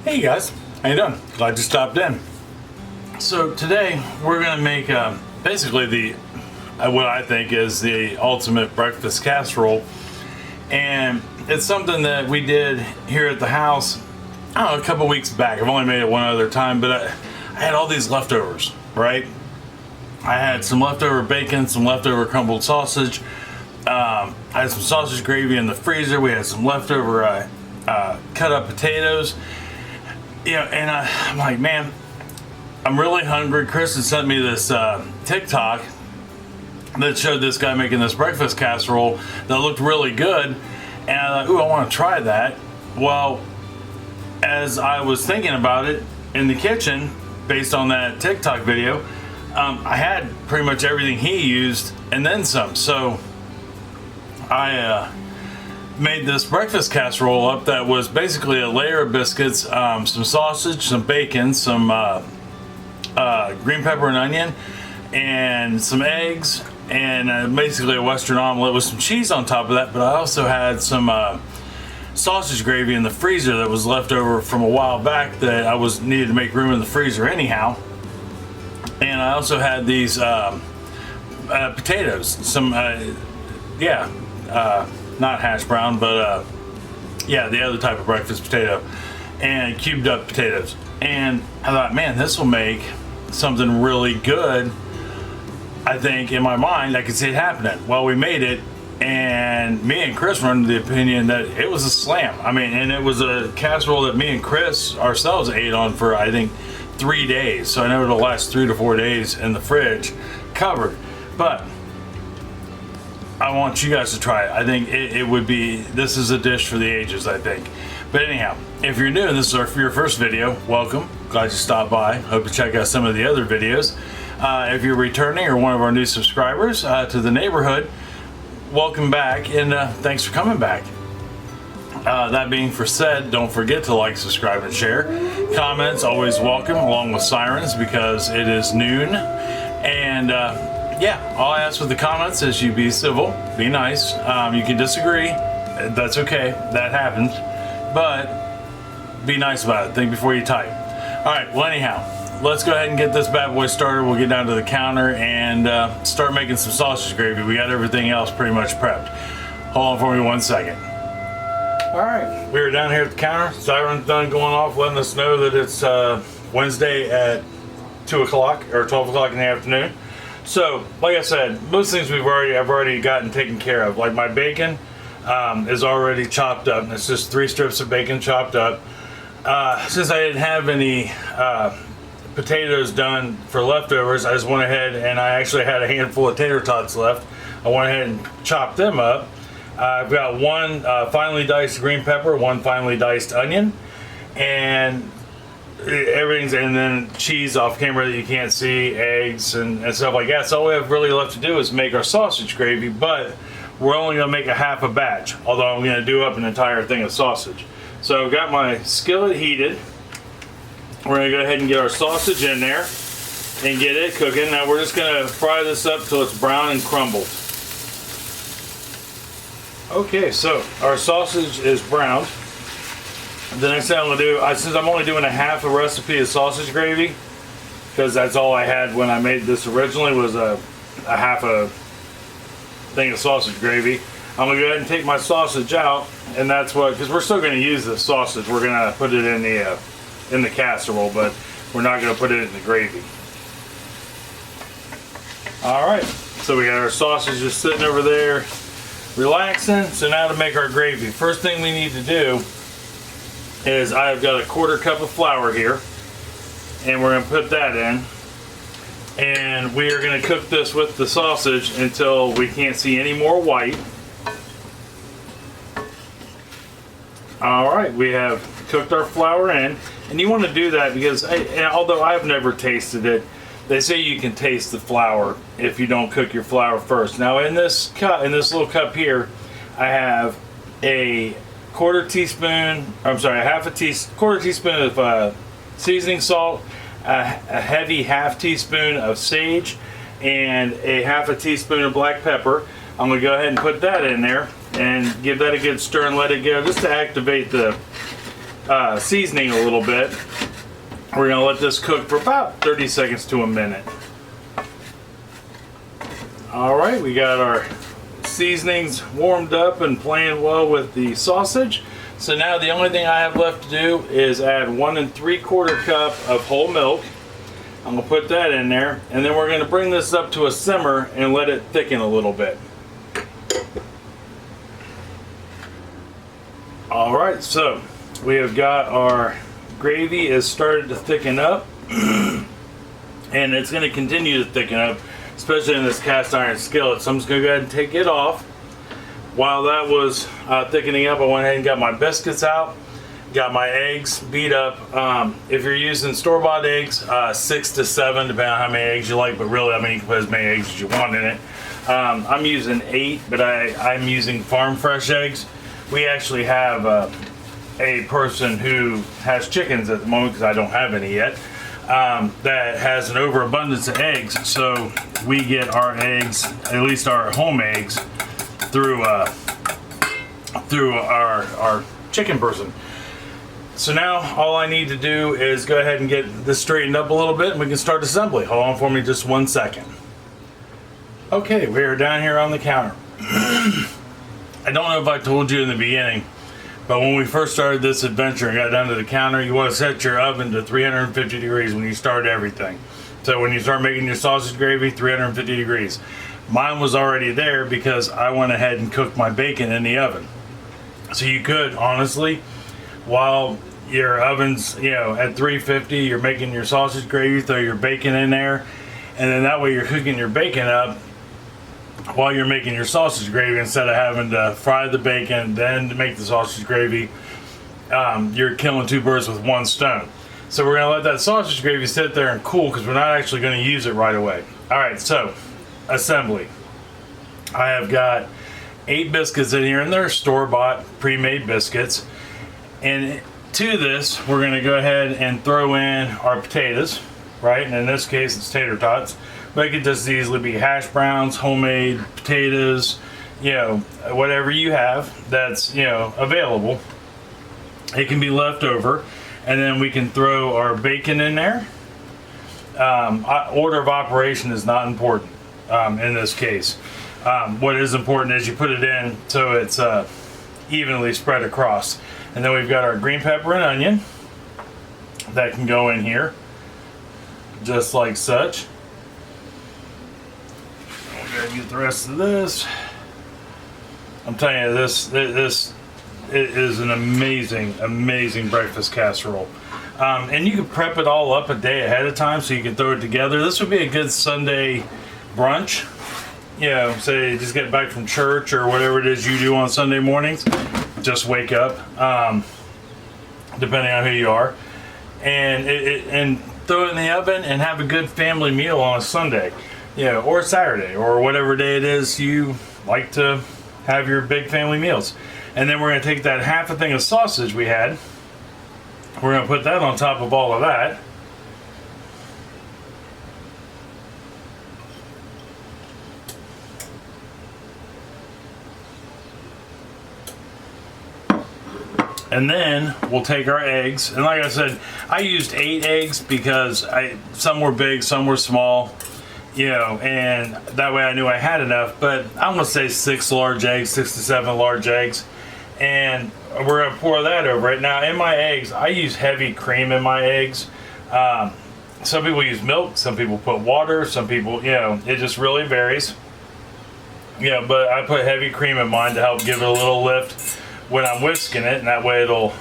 Hey guys, how you doing? Glad you stopped in. So today we're gonna make basically the what I think is the ultimate breakfast casserole, and it's something that we did here at the house. I don't know, a couple weeks back. I've only made it one other time, but I had all these leftovers, right? I had some leftover bacon, some leftover crumbled sausage. I had some sausage gravy in the freezer. We had some leftover cut up potatoes. And I'm like, man, I'm really hungry. Chris had sent me this TikTok that showed this guy making this breakfast casserole that looked really good. And I thought, ooh, I want to try that. Well, as I was thinking about it in the kitchen, based on that TikTok video, I had pretty much everything he used and then some. So I made this breakfast casserole up that was basically a layer of biscuits, some sausage, some bacon, some green pepper and onion, and some eggs, and basically a Western omelet with some cheese on top of that. But I also had some sausage gravy in the freezer that was left over from a while back that I was needed to make room in the freezer anyhow. And I also had these potatoes, some not hash brown, but the other type of breakfast potato, and cubed up potatoes. And I thought, man, this will make something really good. I think in my mind I could see it happening. Well, we made it, and me and Chris were under the opinion that it was a slam. I mean, and it was a casserole that me and Chris ourselves ate on for, I think, 3 days. So I know it'll last 3 to 4 days in the fridge covered. But I want you guys to try it. I think it would be, this is a dish for the ages, I think. But anyhow, if you're new and this is your first video, welcome. Glad you stopped by. Hope to check out some of the other videos. If you're returning or one of our new subscribers to the neighborhood, welcome back, and thanks for coming back. That being said, don't forget to like, subscribe, and share. Comments always welcome, along with sirens, because it is noon. And all I ask with the comments is you be civil, be nice. You can disagree, that's okay, that happens, but be nice about it. Think before you type. All right, well, anyhow, let's go ahead and get this bad boy started. We'll get down to the counter and start making some sausage gravy. We got everything else pretty much prepped. Hold on for me 1 second. All right, we are down here at the counter. Siren's done going off, letting us know that it's Wednesday at 2 o'clock or 12 o'clock in the afternoon. So, like I said, most things I've already gotten taken care of. Like my bacon is already chopped up. It's just 3 strips of bacon chopped up. Since I didn't have any potatoes done for leftovers, I just went ahead and I actually had a handful of tater tots left. I went ahead and chopped them up. I've got 1 finely diced green pepper, 1 finely diced onion, and everything's, and then cheese off camera that you can't see, eggs and stuff like that. So all we have really left to do is make our sausage gravy, but we're only going to make a half a batch, although I'm going to do up an entire thing of sausage. So I've got my skillet heated. We're going to go ahead and get our sausage in there and get it cooking. Now we're just going to fry this up till it's brown and crumbled. Okay, so our sausage is browned. The next thing I'm going to do, since I'm only doing a half a recipe of sausage gravy, because that's all I had when I made this originally, was a half a thing of sausage gravy. I'm going to go ahead and take my sausage out, and that's what, because we're still going to use this sausage. We're going to put it in the casserole, but we're not going to put it in the gravy. All right, so we got our sausage just sitting over there, relaxing. So now to make our gravy, first thing we need to do is I've got a 1/4 cup of flour here, and we're going to put that in, and we are going to cook this with the sausage until we can't see any more white. Alright, we have cooked our flour in, and you want to do that because although I've never tasted it, they say you can taste the flour if you don't cook your flour first. Now in this cup, in this little cup here, I have a quarter teaspoon of seasoning salt, a heavy half teaspoon of sage, and a half a teaspoon of black pepper. I'm going to go ahead and put that in there and give that a good stir and let it go, just to activate the seasoning a little bit. We're gonna let this cook for about 30 seconds to a minute. All right, we got our seasonings warmed up and playing well with the sausage. So now the only thing I have left to do is add 1 3/4 cup of whole milk. I'm gonna put that in there, and then we're gonna bring this up to a simmer and let it thicken a little bit. All right, so we have got our gravy is started to thicken up, and it's gonna continue to thicken up, especially in this cast iron skillet. So I'm just gonna go ahead and take it off. While that was thickening up, I went ahead and got my biscuits out, got my eggs beat up. If you're using store-bought eggs, 6 to 7, depending on how many eggs you like, but really, I mean, you can put as many eggs as you want in it. I'm using 8, but I'm using farm fresh eggs. We actually have a person who has chickens at the moment, because I don't have any yet, that has an overabundance of eggs. So we get our eggs, at least our home eggs, through our chicken person. So now all I need to do is go ahead and get this straightened up a little bit, and we can start assembly. Hold on for me just 1 second. Okay, we are down here on the counter. I don't know if I told you in the beginning, but when we first started this adventure and got down to the counter, you want to set your oven to 350 degrees when you start everything. So when you start making your sausage gravy, 350 degrees. Mine was already there because I went ahead and cooked my bacon in the oven. So you could, honestly, while your oven's, at 350, you're making your sausage gravy, throw your bacon in there, and then that way you're cooking your bacon up while you're making your sausage gravy, instead of having to fry the bacon then to make the sausage gravy. You're killing 2 birds with 1 stone. So we're gonna let that sausage gravy sit there and cool, because we're not actually gonna use it right away. All right, so assembly. I have got 8 biscuits in here, and they're store-bought pre-made biscuits. And to this, we're gonna go ahead and throw in our potatoes, right? And in this case, it's tater tots. But it could just easily be hash browns, homemade potatoes, whatever you have that's, available. It can be left over. And then we can throw our bacon in there. Order of operation is not important in this case. What is important is you put it in so it's evenly spread across. And then we've got our green pepper and onion that can go in here, just like such. We're gonna get the rest of this. I'm telling you, this it is an amazing breakfast casserole. And you can prep it all up a day ahead of time so you can throw it together. This would be a good Sunday brunch. Say you just get back from church or whatever it is you do on Sunday mornings. Just wake up, depending on who you are, and throw it in the oven and have a good family meal on a Sunday, or Saturday, or whatever day it is you like to have your big family meals. And then we're going to take that half a thing of sausage we had, we're going to put that on top of all of that. And then we'll take our eggs, and like I said, I used 8 eggs because some were big, some were small, and that way I knew I had enough. But I'm gonna say 6 large eggs, 6 to 7 large eggs, and we're gonna pour that over it. Now in my eggs, I use heavy cream in my eggs. Some people use milk, some people put water, some people, it just really varies. But I put heavy cream in mine to help give it a little lift when I'm whisking it, and that way it'll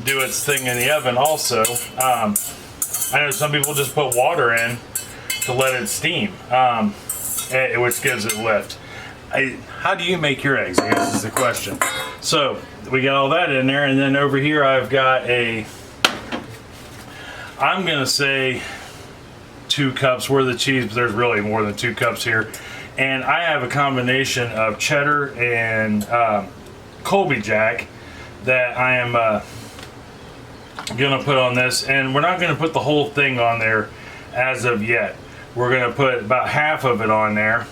do its thing in the oven also. I know some people just put water in to let it steam, which gives it lift. How do you make your eggs, I guess is the question. So we got all that in there, and then over here I've got I'm gonna say 2 cups worth of cheese, but there's really more than 2 cups here. And I have a combination of cheddar and Colby Jack that I am gonna put on this, and we're not gonna put the whole thing on there as of yet. We're gonna put about half of it on there,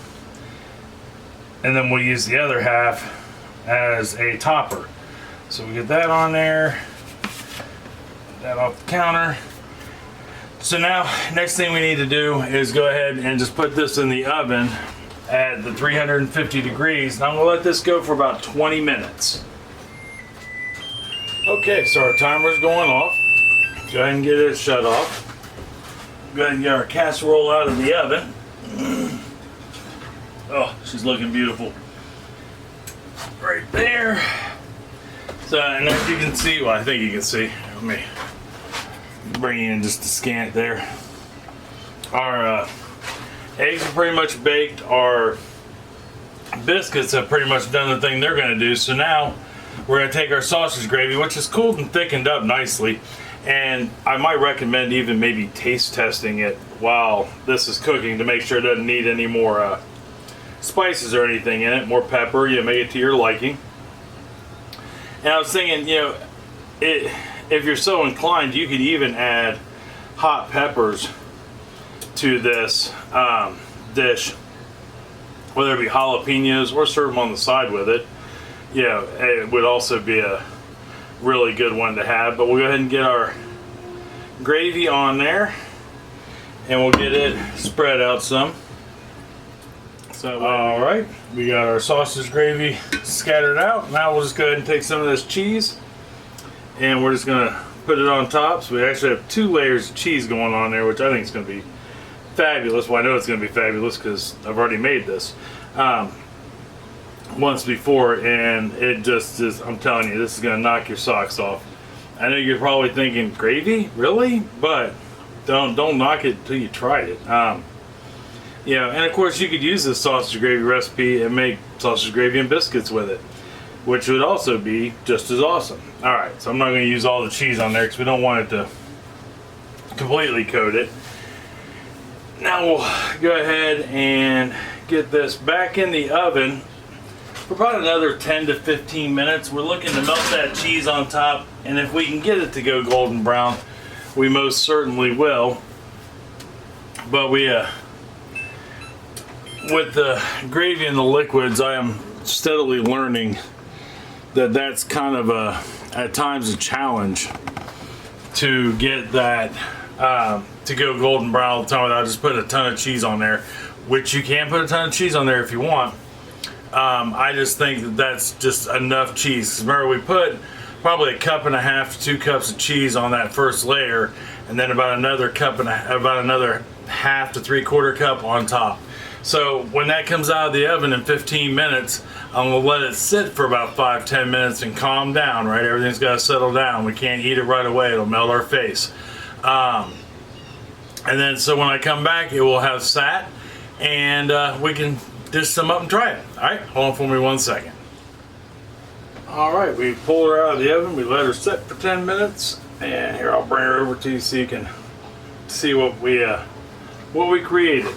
and then we'll use the other half as a topper. So we get that on there, that off the counter. So now, next thing we need to do is go ahead and just put this in the oven at the 350 degrees. And I'm gonna let this go for about 20 minutes. Okay, so our timer's going off. Go ahead and get it shut off. Go ahead and get our casserole out of the oven. Oh, she's looking beautiful. Right there. So, and as you can see, well, I think you can see. Let me bring you in just a scant there. Our eggs are pretty much baked. Our biscuits have pretty much done the thing they're going to do. So now we're going to take our sausage gravy, which is cooled and thickened up nicely. And I might recommend even maybe taste testing it while this is cooking to make sure it doesn't need any more spices or anything in it. More pepper, you make it to your liking. And I was thinking, you know, if you're so inclined, you could even add hot peppers to this dish, whether it be jalapenos or serve them on the side with it. You know, it would also be a really good one to have. But we'll go ahead and get our gravy on there, and we'll get it spread out some. So, all right, we got our sausage gravy scattered out. Now we'll just go ahead and take some of this cheese, and we're just gonna put it on top. So we actually have 2 layers of cheese going on there, which I think is gonna be fabulous. Well, I know it's gonna be fabulous because I've already made this once before, and it just is, I'm telling you, this is gonna knock your socks off. I know you're probably thinking, gravy? Really? But don't knock it until you tried it. Yeah, and of course you could use this sausage gravy recipe and make sausage gravy and biscuits with it, which would also be just as awesome. Alright, so I'm not going to use all the cheese on there because we don't want it to completely coat it. Now we'll go ahead and get this back in the oven for about another 10 to 15 minutes. We're looking to melt that cheese on top, and if we can get it to go golden brown, we most certainly will. But with the gravy and the liquids, I am steadily learning that that's kind of at times a challenge to get that to go golden brown all the time without just putting a ton of cheese on there, which you can put a ton of cheese on there if you want. I just think that that's just enough cheese. Remember, we put probably 1.5 cups to 2 cups of cheese on that first layer, and then about another half to 3/4 cup on top. So when that comes out of the oven in 15 minutes, I'm gonna let it sit for about 5-10 minutes and calm down, right? Everything's gotta settle down. We can't eat it right away, it'll melt our face. And then so when I come back, it will have sat, and we can dish some up and try it. All right, hold on for me 1 second. All right, we pulled her out of the oven, we let her sit for 10 minutes, and here, I'll bring her over to you so you can see what we created.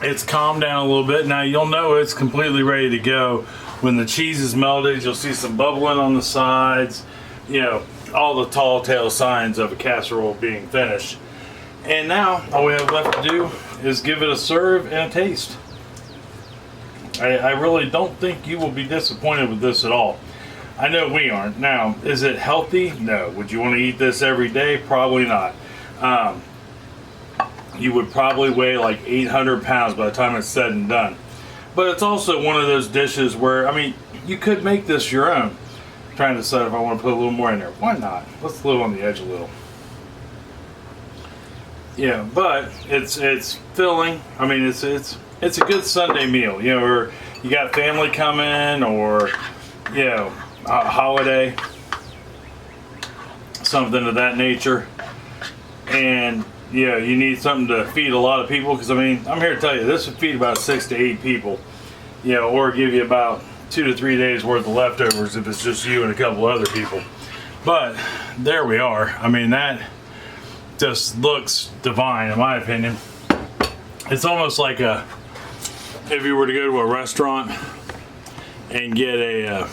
It's calmed down a little bit. Now you'll know it's completely ready to go when the cheese is melted. You'll see some bubbling on the sides, you know, all the tall tale signs of a casserole being finished. And now all we have left to do is give it a serve and a taste. I really don't think you will be disappointed with this at all. I know we aren't. Now, is it healthy? No. Would you want to eat this every day? Probably not. You would probably weigh like 800 pounds by the time it's said and done. But it's also one of those dishes where, I mean, you could make this your own. I'm trying to decide if I want to put a little more in there. Why not? Let's live on the edge a little. Yeah, but it's filling. I mean, it's a good Sunday meal. You know, or you got family coming, or you know, a holiday, something of that nature, and yeah, you need something to feed a lot of people, because I mean, I'm here to tell you, this would feed about 6 to 8 people, you know, or give you about 2 to 3 days worth of leftovers if it's just you and a couple other people. But there we are. I mean, that just looks divine in my opinion. It's almost like if you were to go to a restaurant and get a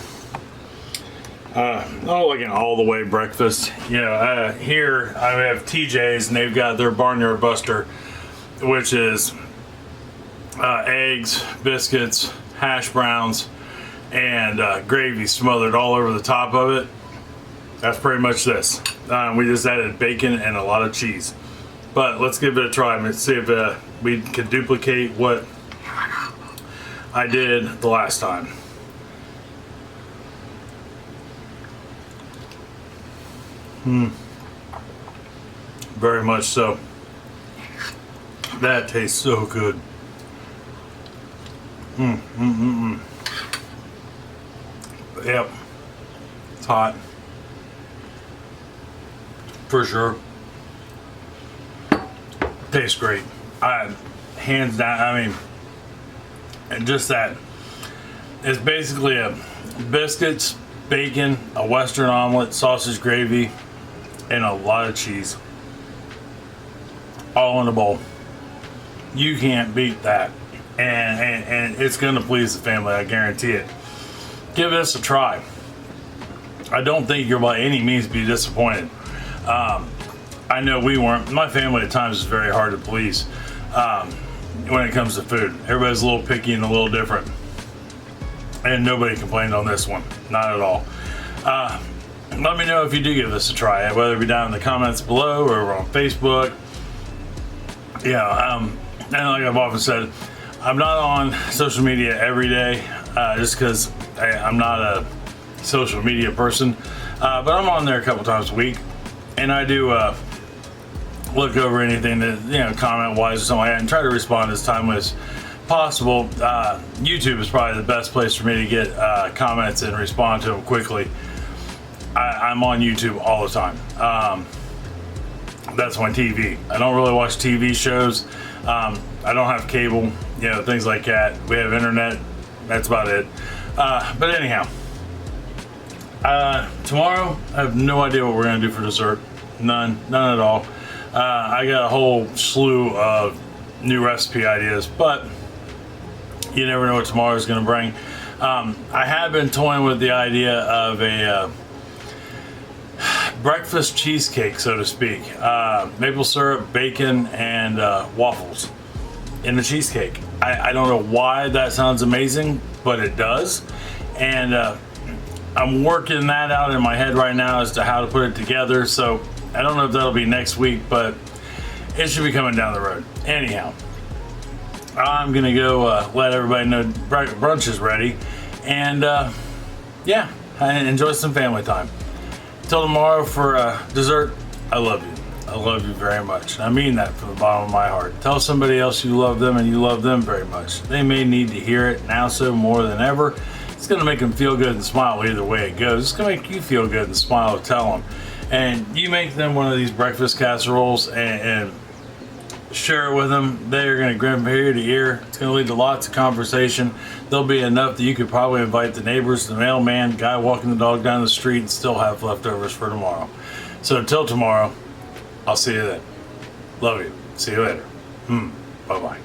like an all-the-way breakfast. You know, here I have TJ's, and they've got their Barnyard Buster, which is eggs, biscuits, hash browns, and gravy smothered all over the top of it. that's pretty much this. We just added bacon and a lot of cheese. But let's give it a try. Let's see if we can duplicate what I did the last time. Very much so. That tastes so good. Yep. It's hot. For sure. Tastes great. Hands down, I mean, and just that. It's basically a biscuits, bacon, a Western omelet, sausage gravy, and a lot of cheese. All in a bowl. You can't beat that. And it's going to please the family, I guarantee it. Give this a try. I don't think you'll by any means be disappointed. I know we weren't. My family at times is very hard to please when it comes to food. Everybody's a little picky and a little different. And nobody complained on this one. Not at all. Let me know if you do give this a try, whether it be down in the comments below or over on Facebook. Yeah, and like I've often said, I'm not on social media every day just because I'm not a social media person, but I'm on there a couple times a week, and I do look over anything that, comment wise or something like that, and try to respond as timely as possible. YouTube is probably the best place for me to get comments and respond to them quickly. I'm on YouTube all the time. That's my TV. I don't really watch TV shows. I don't have cable, things like that. We have internet. That's about it. But anyhow, tomorrow I have no idea what we're gonna do for dessert. None at all. I got a whole slew of new recipe ideas, but you never know what tomorrow is gonna bring. I have been toying with the idea of a breakfast cheesecake, so to speak. Maple syrup, bacon, and waffles in the cheesecake. I don't know why that sounds amazing, but it does. And I'm working that out in my head right now as to how to put it together. So I don't know if that'll be next week, but it should be coming down the road. Anyhow, I'm gonna go let everybody know brunch is ready. And yeah, enjoy some family time. Till tomorrow for dessert, I love you. I love you very much. I mean that from the bottom of my heart. Tell somebody else you love them and you love them very much. They may need to hear it now so more than ever. It's going to make them feel good and smile either way it goes. It's going to make you feel good and smile to tell them. And you make them one of these breakfast casseroles and share it with them. They are going to grin from ear to ear. It's going to lead to lots of conversation. There'll be enough that you could probably invite the neighbors, the mailman, guy walking the dog down the street, and still have leftovers for tomorrow. So until tomorrow, I'll see you then. Love you. See you later. Bye-bye.